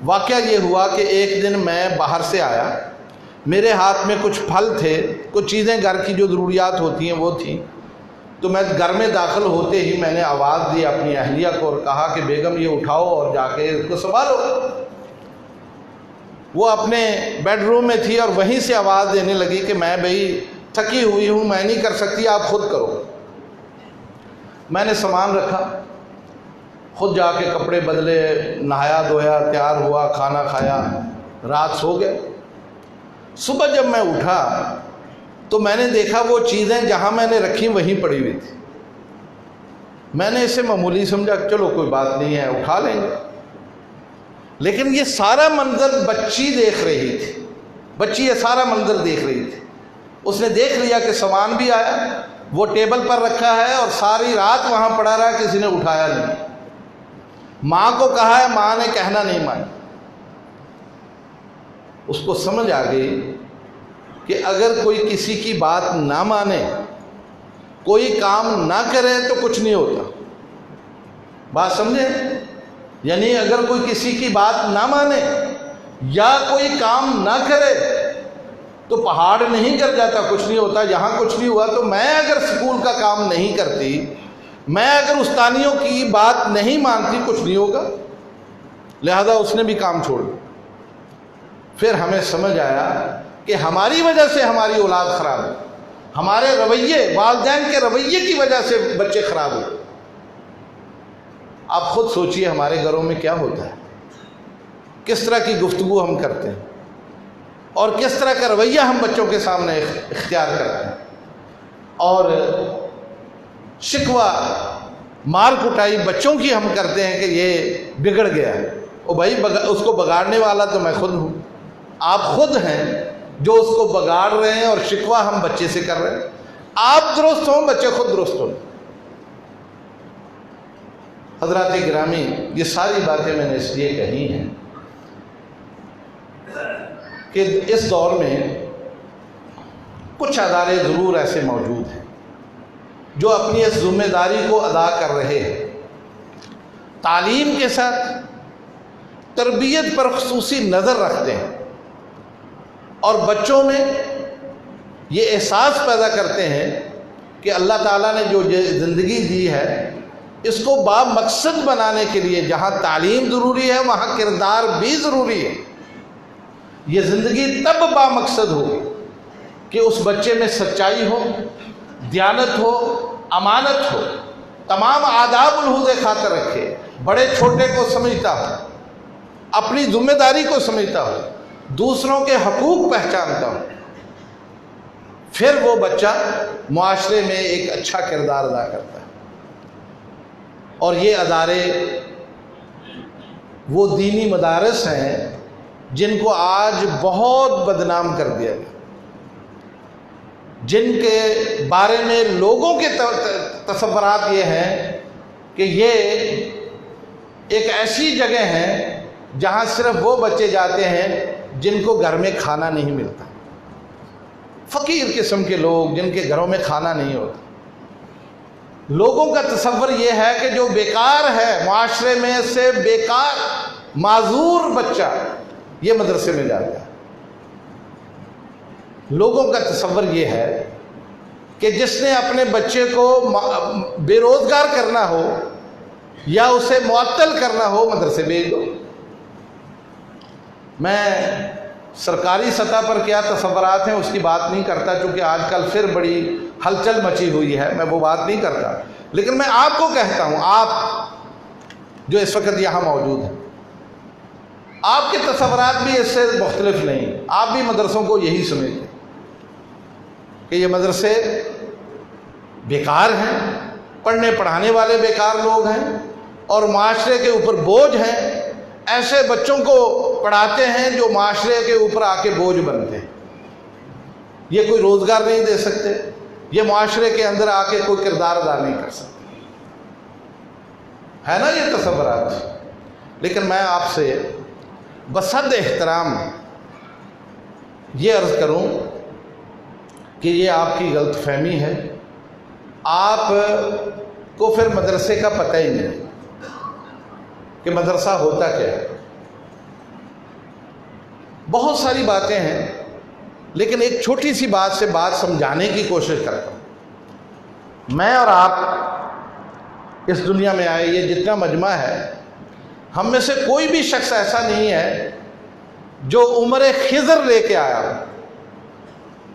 واقعہ یہ ہوا کہ ایک دن میں باہر سے آیا، میرے ہاتھ میں کچھ پھل تھے، کچھ چیزیں گھر کی جو ضروریات ہوتی ہیں وہ تھیں. تو میں گھر میں داخل ہوتے ہی میں نے آواز دی اپنی اہلیہ کو اور کہا کہ بیگم یہ اٹھاؤ اور جا کے اس کو سنبھالو. وہ اپنے بیڈ روم میں تھی اور وہیں سے آواز دینے لگی کہ میں بھئی تھکی ہوئی ہوں، میں نہیں کر سکتی، آپ خود کرو. میں نے سامان رکھا، خود جا کے کپڑے بدلے، نہایا دھویا، تیار ہوا، کھانا کھایا، رات سو گئے. صبح جب میں اٹھا تو میں نے دیکھا وہ چیزیں جہاں میں نے رکھی وہیں پڑی ہوئی تھی. میں نے اسے معمولی سمجھا، چلو کوئی بات نہیں ہے اٹھا لیں گے. لیکن یہ سارا منظر بچی دیکھ رہی تھی، بچی یہ سارا منظر دیکھ رہی تھی. اس نے دیکھ لیا کہ سامان بھی آیا وہ ٹیبل پر رکھا ہے اور ساری رات وہاں پڑا رہا، کسی نے اٹھایا نہیں۔ ماں کو کہا ہے، ماں نے کہنا نہیں مانا۔ اس کو سمجھ آ گئی کہ اگر کوئی کسی کی بات نہ مانے، کوئی کام نہ کرے تو کچھ نہیں ہوتا۔ بات سمجھے؟ یعنی اگر کوئی کسی کی بات نہ مانے یا کوئی کام نہ کرے تو پہاڑ نہیں گر جاتا، کچھ نہیں ہوتا۔ یہاں کچھ نہیں ہوا تو میں اگر سکول کا کام نہیں کرتی، میں اگر استانیوں کی بات نہیں مانتی، کچھ نہیں ہوگا۔ لہذا اس نے بھی کام چھوڑ دیا۔ پھر ہمیں سمجھ آیا کہ ہماری وجہ سے ہماری اولاد خراب ہے، ہمارے رویے، والدین کے رویے کی وجہ سے بچے خراب ہوئے۔ آپ خود سوچئے ہمارے گھروں میں کیا ہوتا ہے، کس طرح کی گفتگو ہم کرتے ہیں اور کس طرح کا رویہ ہم بچوں کے سامنے اختیار کرتے ہیں، اور شکوہ مار کٹائی بچوں کی ہم کرتے ہیں کہ یہ بگڑ گیا ہے۔ او بھائی، اس کو بگاڑنے والا تو میں خود ہوں، آپ خود ہیں جو اس کو بگاڑ رہے ہیں، اور شکوہ ہم بچے سے کر رہے ہیں۔ آپ درست ہوں، بچے خود درست ہوں۔ حضرات گرامی، یہ ساری باتیں میں نے اس لیے کہی ہیں کہ اس دور میں کچھ ادارے ضرور ایسے موجود ہیں جو اپنی اس ذمہ داری کو ادا کر رہے ہیں، تعلیم کے ساتھ تربیت پر خصوصی نظر رکھتے ہیں، اور بچوں میں یہ احساس پیدا کرتے ہیں کہ اللہ تعالیٰ نے جو زندگی دی ہے اس کو با مقصد بنانے کے لیے جہاں تعلیم ضروری ہے وہاں کردار بھی ضروری ہے۔ یہ زندگی تب با مقصد ہوگی کہ اس بچے میں سچائی ہو، دیانت ہو، امانت ہو، تمام آداب الحوض خاطر رکھے، بڑے چھوٹے کو سمجھتا ہو، اپنی ذمہ داری کو سمجھتا ہو، دوسروں کے حقوق پہچانتا ہو، پھر وہ بچہ معاشرے میں ایک اچھا کردار ادا کرتا ہے۔ اور یہ ادارے وہ دینی مدارس ہیں جن کو آج بہت بدنام کر دیا گیا، جن کے بارے میں لوگوں کے تصورات یہ ہیں کہ یہ ایک ایسی جگہ ہے جہاں صرف وہ بچے جاتے ہیں جن کو گھر میں کھانا نہیں ملتا، فقیر قسم کے لوگ جن کے گھروں میں کھانا نہیں ہوتا۔ لوگوں کا تصور یہ ہے کہ جو بیکار ہے، معاشرے میں سے بیکار معذور بچہ یہ مدرسے میں جاتا ہے۔ لوگوں کا تصور یہ ہے کہ جس نے اپنے بچے کو بے روزگار کرنا ہو یا اسے معطل کرنا ہو، مدرسے بھیج دو۔ میں سرکاری سطح پر کیا تصورات ہیں اس کی بات نہیں کرتا، چونکہ آج کل پھر بڑی ہلچل مچی ہوئی ہے، میں وہ بات نہیں کرتا، لیکن میں آپ کو کہتا ہوں، آپ جو اس وقت یہاں موجود ہیں، آپ کے تصورات بھی اس سے مختلف نہیں۔ آپ بھی مدرسوں کو یہی سمجھتے ہیں کہ یہ مدرسے بیکار ہیں، پڑھنے پڑھانے والے بیکار لوگ ہیں اور معاشرے کے اوپر بوجھ ہیں۔ ایسے بچوں کو پڑھاتے ہیں جو معاشرے کے اوپر آ کے بوجھ بنتے ہیں، یہ کوئی روزگار نہیں دے سکتے، یہ معاشرے کے اندر آ کے کوئی کردار ادا نہیں کر سکتے، ہے نا یہ تصورات۔ لیکن میں آپ سے بصد احترام یہ عرض کروں کہ یہ آپ کی غلط فہمی ہے۔ آپ کو پھر مدرسے کا پتہ ہی نہیں کہ مدرسہ ہوتا کیا ہے۔ بہت ساری باتیں ہیں، لیکن ایک چھوٹی سی بات سے بات سمجھانے کی کوشش کرتا ہوں۔ میں اور آپ اس دنیا میں آئے، یہ جتنا مجمع ہے، ہم میں سے کوئی بھی شخص ایسا نہیں ہے جو عمر خضر لے کے آیا ہو۔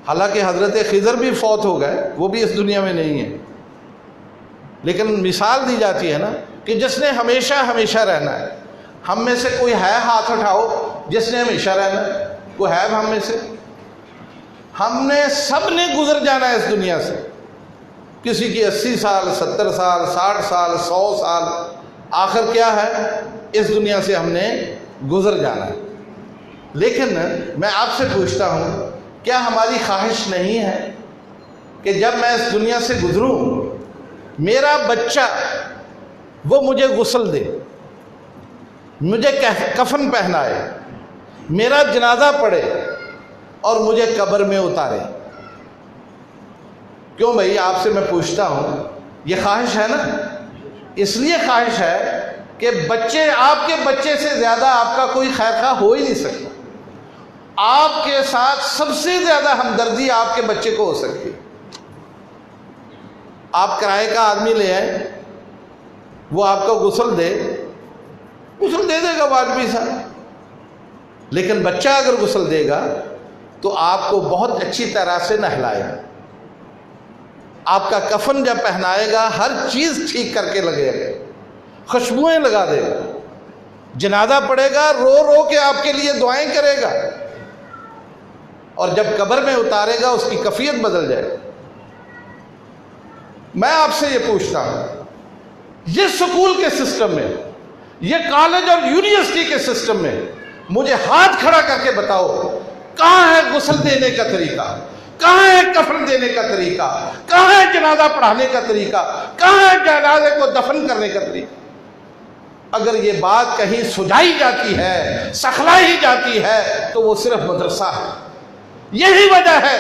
حالانکہ حضرت خضر بھی فوت ہو گئے، وہ بھی اس دنیا میں نہیں ہے، لیکن مثال دی جاتی ہے نا کہ جس نے ہمیشہ ہمیشہ رہنا ہے۔ ہم میں سے کوئی ہے، ہاتھ اٹھاؤ جس نے ہمیشہ رہنا ہے؟ کوئی ہے ہم میں سے؟ ہم نے سب نے گزر جانا ہے اس دنیا سے، کسی کی 80 سال، 70 سال، 60 سال، 100 سال، آخر کیا ہے؟ اس دنیا سے ہم نے گزر جانا ہے۔ لیکن میں آپ سے پوچھتا ہوں، کیا ہماری خواہش نہیں ہے کہ جب میں اس دنیا سے گزروں میرا بچہ وہ مجھے غسل دے، مجھے کفن پہنائے، میرا جنازہ پڑھے اور مجھے قبر میں اتارے۔ کیوں بھائی؟ آپ سے میں پوچھتا ہوں، یہ خواہش ہے نا؟ اس لیے خواہش ہے کہ بچے، آپ کے بچے سے زیادہ آپ کا کوئی خیر خواہ ہو ہی نہیں سکتا۔ آپ کے ساتھ سب سے زیادہ ہمدردی آپ کے بچے کو ہو سکتی۔ آپ کرائے کا آدمی لے آئے، وہ آپ کو غسل دے دے گا واجبی سا، لیکن بچہ اگر غسل دے گا تو آپ کو بہت اچھی طرح سے نہلائے گا، آپ کا کفن جب پہنائے گا ہر چیز ٹھیک کر کے لگے گا، خوشبوئیں لگا دے گا، جنازہ پڑھے گا، رو رو کے آپ کے لیے دعائیں کرے گا، اور جب قبر میں اتارے گا اس کی کیفیت بدل جائے گا۔ میں آپ سے یہ پوچھتا ہوں، یہ سکول کے سسٹم میں، یہ کالج اور یونیورسٹی کے سسٹم میں مجھے ہاتھ کھڑا کر کے بتاؤ، کہاں ہے غسل دینے کا طریقہ؟ کہاں ہے کفن دینے کا طریقہ؟ کہاں ہے جنازہ پڑھانے کا طریقہ؟ کہاں ہے جنازے کو دفن کرنے کا طریقہ؟ اگر یہ بات کہیں سجائی جاتی ہے، سکھلائی جاتی ہے، تو وہ صرف مدرسہ ہے۔ یہی وجہ ہے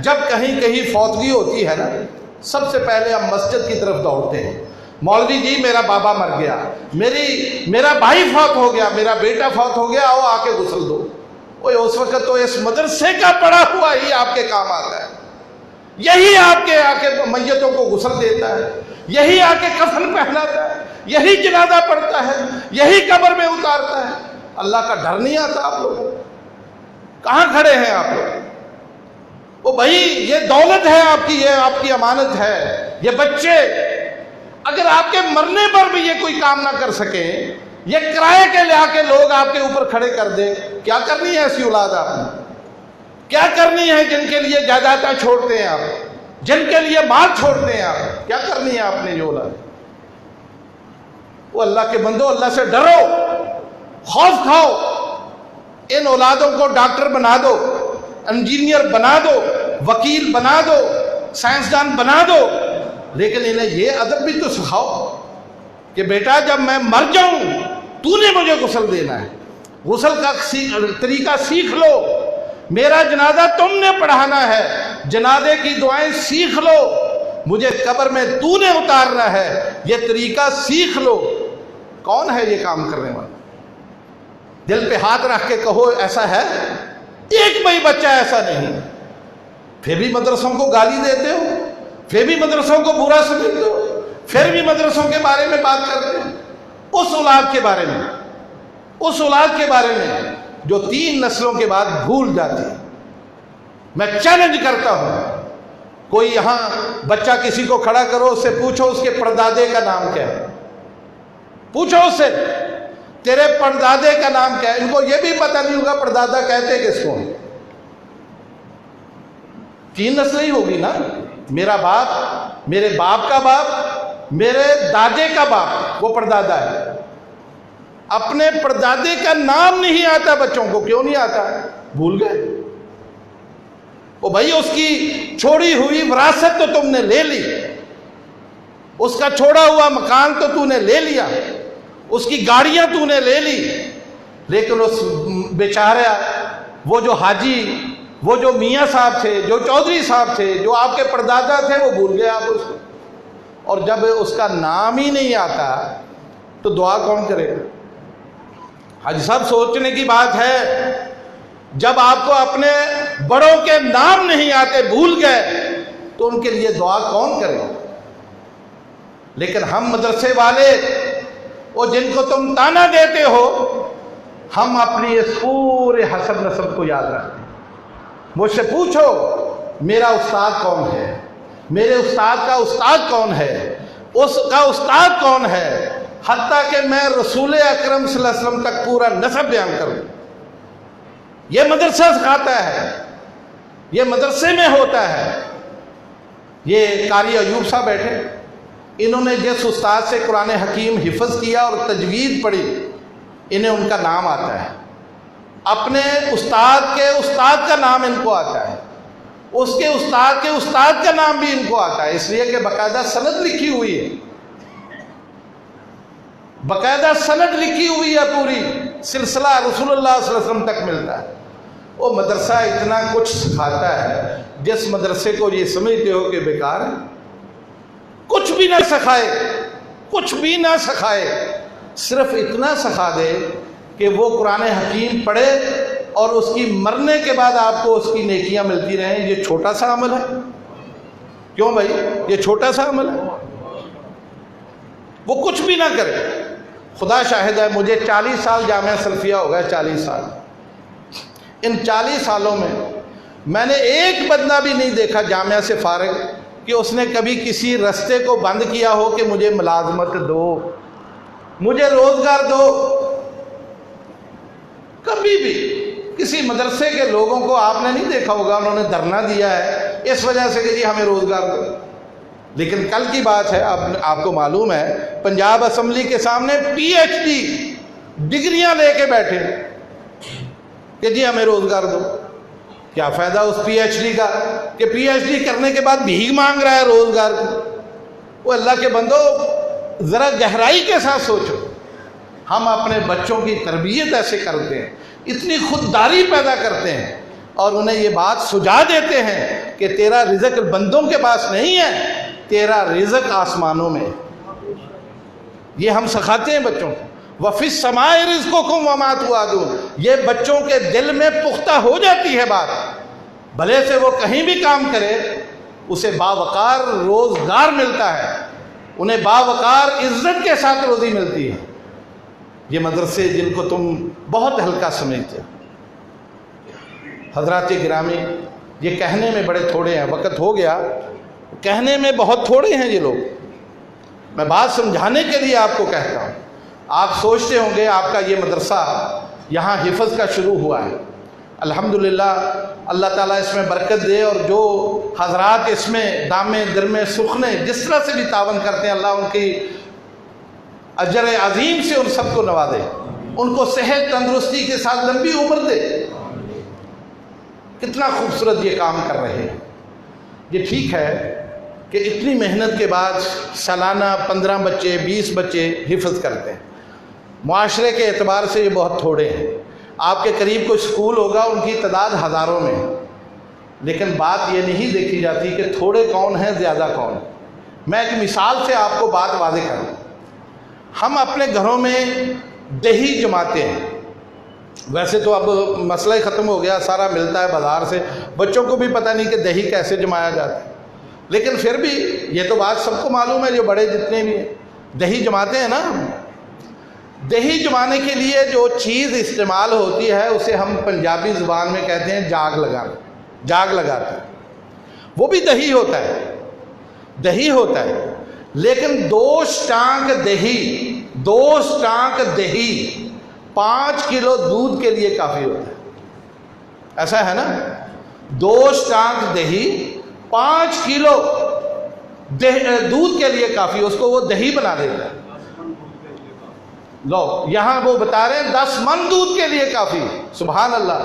جب کہیں فوتگی ہوتی ہے نا، سب سے پہلے ہم مسجد کی طرف دوڑتے ہیں، مولوی جی میرا بابا مر گیا، میرا بھائی فوت ہو گیا، میرا بیٹا فوت ہو گیا، آؤ آ کے غسل دو۔ اس وقت تو اس مدرسے کا پڑھا ہوا ہی آپ کے کام آتا ہے، یہی آپ کے آ کے میتوں کو غسل دیتا ہے، یہی آ کے کفن پہناتا ہے، یہی جنازہ پڑھتا ہے، یہی قبر میں اتارتا ہے۔ اللہ کا ڈر نہیں آتا آپ لوگوں کو؟ کہاں کھڑے ہیں آپ لوگ؟ وہ بھائی یہ دولت ہے آپ کی، یہ آپ کی امانت ہے۔ یہ بچے اگر آپ کے مرنے پر بھی یہ کوئی کام نہ کر سکیں، یہ کرائے کے لے آ کے لوگ آپ کے اوپر کھڑے کر دیں، کیا کرنی ہے ایسی اولاد آپ نے؟ کیا کرنی ہے جن کے لیے جائیدادیں چھوڑتے ہیں آپ، جن کے لیے مال چھوڑتے ہیں آپ؟ کیا کرنی ہے آپ نے یہ اولاد؟ وہ اللہ کے بندو، اللہ سے ڈرو، خوف کھاؤ، ان اولادوں کو ڈاکٹر بنا دو، انجینئر بنا دو، وکیل بنا دو، سائنسدان بنا دو، لیکن انہیں یہ ادب بھی تو سکھاؤ کہ بیٹا جب میں مر جاؤں تو نے مجھے غسل دینا ہے، غسل کا طریقہ سیکھ لو، میرا جنازہ تم نے پڑھانا ہے، جنازے کی دعائیں سیکھ لو، مجھے قبر میں تو نے اتارنا ہے، یہ طریقہ سیکھ لو۔ کون ہے یہ کام کرنے والا؟ دل پہ ہاتھ رکھ کے کہو ایسا ہے؟ ایک بھائی بچہ ایسا نہیں۔ پھر بھی مدرسوں کو گالی دیتے ہو، پھر بھی مدرسوں کو برا سمجھتے ہو، پھر بھی مدرسوں کے بارے میں بات کرتے ہیں۔ اس اولاد کے بارے میں، اس اولاد کے بارے میں جو 3 نسلوں کے بعد بھول جاتی ہے، میں چیلنج کرتا ہوں، کوئی یہاں بچہ کسی کو کھڑا کرو، اس سے پوچھو اس کے پردادے کا نام کیا ہے، پوچھو اس سے تیرے پردادے کا نام کیا ہے۔ ان کو یہ بھی پتہ نہیں ہوگا پردادا کہتے کس کو۔ 3 نسلیں ہی ہوگی نا، میرا باپ، میرے باپ کا باپ، میرے دادے کا باپ، وہ پردادا ہے۔ اپنے پردادے کا نام نہیں آتا بچوں کو، کیوں نہیں آتا؟ بھول گئے۔ وہ بھائی اس کی چھوڑی ہوئی وراثت تو تم نے لے لی، اس کا چھوڑا ہوا مکان تو تو نے لے لیا، اس کی گاڑیاں تو نے لے لی، لیکن اس بیچارہ وہ جو حاجی، وہ جو میاں صاحب تھے، جو چودھری صاحب تھے، جو آپ کے پردادا تھے، وہ بھول گئے آپ اس کو۔ اور جب اس کا نام ہی نہیں آتا تو دعا کون کرے گا؟ حاجی صاحب سوچنے کی بات ہے، جب آپ کو اپنے بڑوں کے نام نہیں آتے، بھول گئے، تو ان کے لیے دعا کون کرے؟ لیکن ہم مدرسے والے، وہ جن کو تم تانا دیتے ہو، ہم اپنی اس پورے حسب نسب کو یاد رکھتے ہیں۔ مجھ سے پوچھو میرا استاد کون ہے، میرے استاد کا استاد کون ہے، اس کا استاد کون ہے، حتیٰ کہ میں رسول اکرم صلی اللہ علیہ وسلم تک پورا نسب بیان کروں۔ یہ مدرسہ سکھاتا ہے، یہ مدرسے میں ہوتا ہے۔ یہ قاری ایوب صاحب بیٹھے، انہوں نے جس استاد سے قرآن حکیم حفظ کیا اور تجوید پڑھی، انہیں ان کا نام آتا ہے، اپنے استاد کے استاد کا نام ان کو آتا ہے۔ اس کے استاد کا نام بھی ان کو آتا ہے، اس لیے کہ باقاعدہ سند لکھی ہوئی ہے، باقاعدہ سند لکھی ہوئی ہے، پوری سلسلہ رسول اللہ صلی اللہ علیہ وسلم تک ملتا ہے۔ وہ مدرسہ اتنا کچھ سکھاتا ہے، جس مدرسے کو یہ سمجھتے ہو کہ بیکار ہے، کچھ بھی نہ سکھائے، کچھ بھی نہ سکھائے، صرف اتنا سکھا دے کہ وہ قرآن حکیم پڑھے اور اس کی مرنے کے بعد آپ کو اس کی نیکیاں ملتی رہیں۔ یہ چھوٹا سا عمل ہے، کیوں بھائی؟ یہ چھوٹا سا عمل ہے، وہ کچھ بھی نہ کرے۔ خدا شاہد ہے، مجھے 40 سال جامعہ سلفیہ ہو گیا، 40 سال۔ ان 40 سالوں میں نے ایک بندہ بھی نہیں دیکھا جامعہ سے فارغ کہ اس نے کبھی کسی رستے کو بند کیا ہو کہ مجھے ملازمت دو، مجھے روزگار دو۔ کبھی بھی کسی مدرسے کے لوگوں کو آپ نے نہیں دیکھا ہوگا انہوں نے دھرنا دیا ہے اس وجہ سے کہ جی ہمیں روزگار دو۔ لیکن کل کی بات ہے، آپ کو معلوم ہے پنجاب اسمبلی کے سامنے پی ایچ ڈی ڈگریاں لے کے بیٹھے کہ جی ہمیں روزگار دو۔ کیا فائدہ اس پی ایچ ڈی کا کہ پی ایچ ڈی کرنے کے بعد بھیک مانگ رہا ہے روزگار کی؟ وہ اللہ کے بندو ذرا گہرائی کے ساتھ سوچو۔ ہم اپنے بچوں کی تربیت ایسے کرتے ہیں، اتنی خودداری پیدا کرتے ہیں اور انہیں یہ بات سجا دیتے ہیں کہ تیرا رزق بندوں کے پاس نہیں ہے، تیرا رزق آسمانوں میں۔ یہ ہم سکھاتے ہیں بچوں کو۔ وَفِي السَّمَاءِ رِزْقُكُمْ وَمَا تُوعَدُونَ، یہ بچوں کے دل میں پختہ ہو جاتی ہے بات، بھلے سے وہ کہیں بھی کام کرے اسے باوقار روزگار ملتا ہے، انہیں باوقار عزت کے ساتھ روزی ملتی ہے۔ یہ مدرسے جن کو تم بہت ہلکا سمجھتے ہو، حضرات گرامی، یہ کہنے میں بڑے تھوڑے ہیں، وقت ہو گیا، کہنے میں بہت تھوڑے ہیں یہ لوگ، میں بات سمجھانے کے لیے آپ کو کہتا ہوں۔ آپ سوچتے ہوں گے آپ کا یہ مدرسہ یہاں حفظ کا شروع ہوا ہے، الحمدللہ اللہ تعالیٰ اس میں برکت دے، اور جو حضرات اس میں دامے درمے سخنے جس طرح سے بھی تعاون کرتے ہیں، اللہ ان کی اجر عظیم سے ان سب کو نوازے، ان کو صحت تندرستی کے ساتھ لمبی عمر دے۔ کتنا خوبصورت یہ کام کر رہے ہیں۔ یہ ٹھیک ہے کہ اتنی محنت کے بعد سالانہ 15 بچے 20 بچے حفظ کرتے ہیں، معاشرے کے اعتبار سے یہ بہت تھوڑے ہیں۔ آپ کے قریب کوئی اسکول ہوگا، ان کی تعداد ہزاروں میں، لیکن بات یہ نہیں دیکھی جاتی کہ تھوڑے کون ہیں زیادہ کون۔ میں ایک مثال سے آپ کو بات واضح کروں۔ ہم اپنے گھروں میں دہی جماتے ہیں، ویسے تو اب مسئلہ ہی ختم ہو گیا، سارا ملتا ہے بازار سے، بچوں کو بھی پتہ نہیں کہ دہی کیسے جمایا جاتا ہے، لیکن پھر بھی یہ تو بات سب کو معلوم ہے، جو بڑے جتنے بھی ہیں دہی جماتے ہیں نا۔ دہی جمانے کے لیے جو چیز استعمال ہوتی ہے اسے ہم پنجابی زبان میں کہتے ہیں جاگ لگانا، جاگ لگاتے ہیں، وہ بھی دہی ہوتا ہے، دہی ہوتا ہے، لیکن 2 سٹانک دہی 5 کلو دودھ کے لیے کافی ہوتا ہے، ایسا ہے نا؟ 2 سٹانک دہی 5 کلو دودھ کے لیے کافی، اس کو وہ دہی بنا دیتا ہے۔ لو یہاں وہ بتا رہے ہیں 10 من دودھ کے لیے کافی، سبحان اللہ۔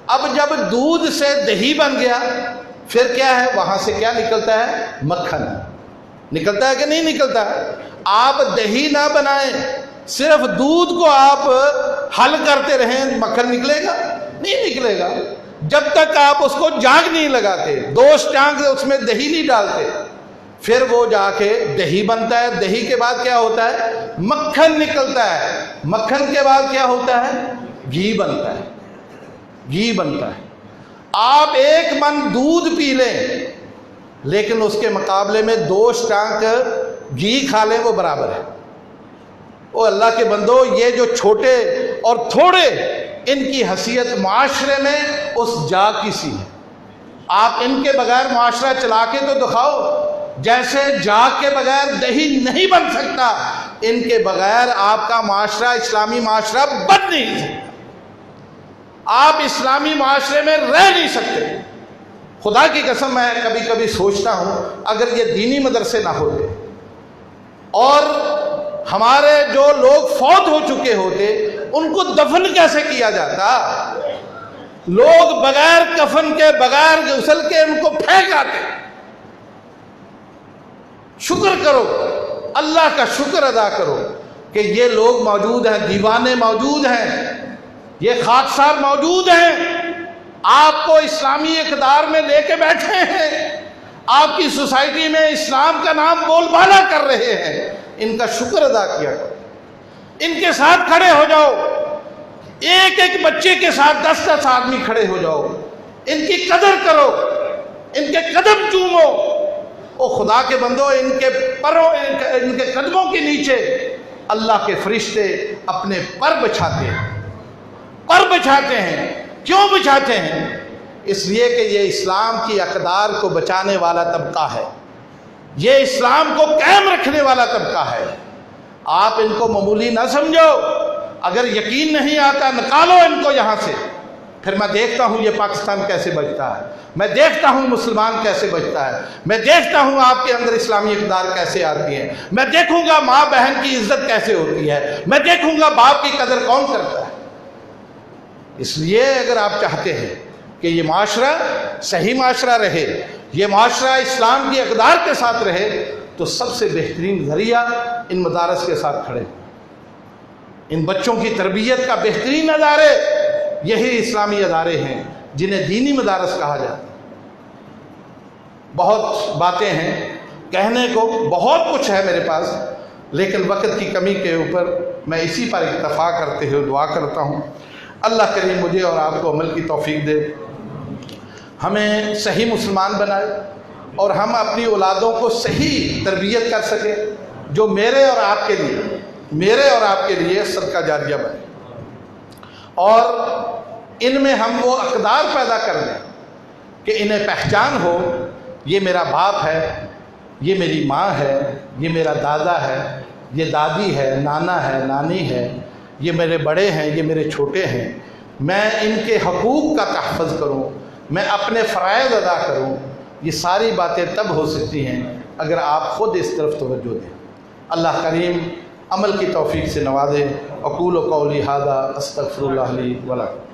اب جب دودھ سے دہی بن گیا پھر کیا ہے؟ وہاں سے کیا نکلتا ہے؟ مکھن نکلتا ہے کہ نہیں نکلتا؟ آپ دہی نہ بنائیں، صرف دودھ کو آپ حل کرتے رہیں، مکھن نکلے گا؟ نہیں نکلے گا جب تک آپ اس کو جاگ نہیں لگاتے، 2 سٹانک اس میں دہی نہیں ڈالتے، پھر وہ جا کے دہی بنتا ہے۔ دہی کے بعد کیا ہوتا ہے؟ مکھن نکلتا ہے، مکھن کے بعد کیا ہوتا ہے؟ گھی بنتا ہے، گھی بنتا ہے۔ آپ 1 من دودھ پی لیں لیکن اس کے مقابلے میں 2 سٹانک گھی کھا لیں، وہ برابر ہے۔ او اللہ کے بندو، یہ جو چھوٹے اور تھوڑے، ان کی حیثیت معاشرے میں اس جاگ کی سی ہے۔ آپ ان کے بغیر معاشرہ چلا کے تو دکھاؤ، جیسے جاگ کے بغیر دہی نہیں بن سکتا، ان کے بغیر آپ کا معاشرہ، اسلامی معاشرہ بن نہیں سکتا، آپ اسلامی معاشرے میں رہ نہیں سکتے۔ خدا کی قسم میں کبھی کبھی سوچتا ہوں اگر یہ دینی مدرسے نہ ہوتے اور ہمارے جو لوگ فوت ہو چکے ہوتے ان کو دفن کیسے کیا جاتا؟ لوگ بغیر کفن کے بغیر غسل کے ان کو پھینک آتے. شکر کرو، اللہ کا شکر ادا کرو کہ یہ لوگ موجود ہیں، دیوانے موجود ہیں، یہ خاکسار موجود ہیں، آپ کو اسلامی اقدار میں لے کے بیٹھے ہیں، آپ کی سوسائٹی میں اسلام کا نام بول بالا کر رہے ہیں. ان کا شکر ادا کیا کرو، ان کے ساتھ کھڑے ہو جاؤ، ایک ایک بچے کے ساتھ 10-10 آدمی کھڑے ہو جاؤ، ان کی قدر کرو، ان کے قدم چومو. او خدا کے بندو، ان کے قدموں کے نیچے اللہ کے فرشتے اپنے پر بچھاتے ہیں. کیوں بچھاتے ہیں؟ اس لیے کہ یہ اسلام کی اقدار کو بچانے والا طبقہ ہے، یہ اسلام کو قائم رکھنے والا طبقہ ہے. آپ ان کو معمولی نہ سمجھو. اگر یقین نہیں آتا نکالو ان کو یہاں سے، پھر میں دیکھتا ہوں یہ پاکستان کیسے بچتا ہے، میں دیکھتا ہوں مسلمان کیسے بچتا ہے، میں دیکھتا ہوں آپ کے اندر اسلامی اقدار کیسے آتی ہے، میں دیکھوں گا ماں بہن کی عزت کیسے ہوتی ہے، میں دیکھوں گا باپ کی قدر کون کرتا ہے. اس لیے اگر آپ چاہتے ہیں کہ یہ معاشرہ صحیح معاشرہ رہے، یہ معاشرہ اسلام کی اقدار کے ساتھ رہے، تو سب سے بہترین ذریعہ ان مدارس کے ساتھ کھڑے. ان بچوں کی تربیت کا بہترین ادارے یہی اسلامی ادارے ہیں جنہیں دینی مدارس کہا جاتا ہے. بہت باتیں ہیں کہنے کو، بہت کچھ ہے میرے پاس، لیکن وقت کی کمی کے اوپر میں اسی پر اکتفا کرتے ہوئے دعا کرتا ہوں. اللہ کریم مجھے اور آپ کو عمل کی توفیق دے، ہمیں صحیح مسلمان بنائے، اور ہم اپنی اولادوں کو صحیح تربیت کر سکیں جو میرے اور آپ کے لیے صدقہ جاریہ بنے. اور ان میں ہم وہ اقدار پیدا کر دیں کہ انہیں پہچان ہو، یہ میرا باپ ہے، یہ میری ماں ہے، یہ میرا دادا ہے، یہ دادی ہے، نانا ہے، نانی ہے، یہ میرے بڑے ہیں، یہ میرے چھوٹے ہیں. میں ان کے حقوق کا تحفظ کروں، میں اپنے فرائض ادا کروں. یہ ساری باتیں تب ہو سکتی ہیں اگر آپ خود اس طرف توجہ دیں. اللہ کریم عمل کی توفیق سے نوازے. اقول قولی ھذا استغفر اللہ لی ولکم.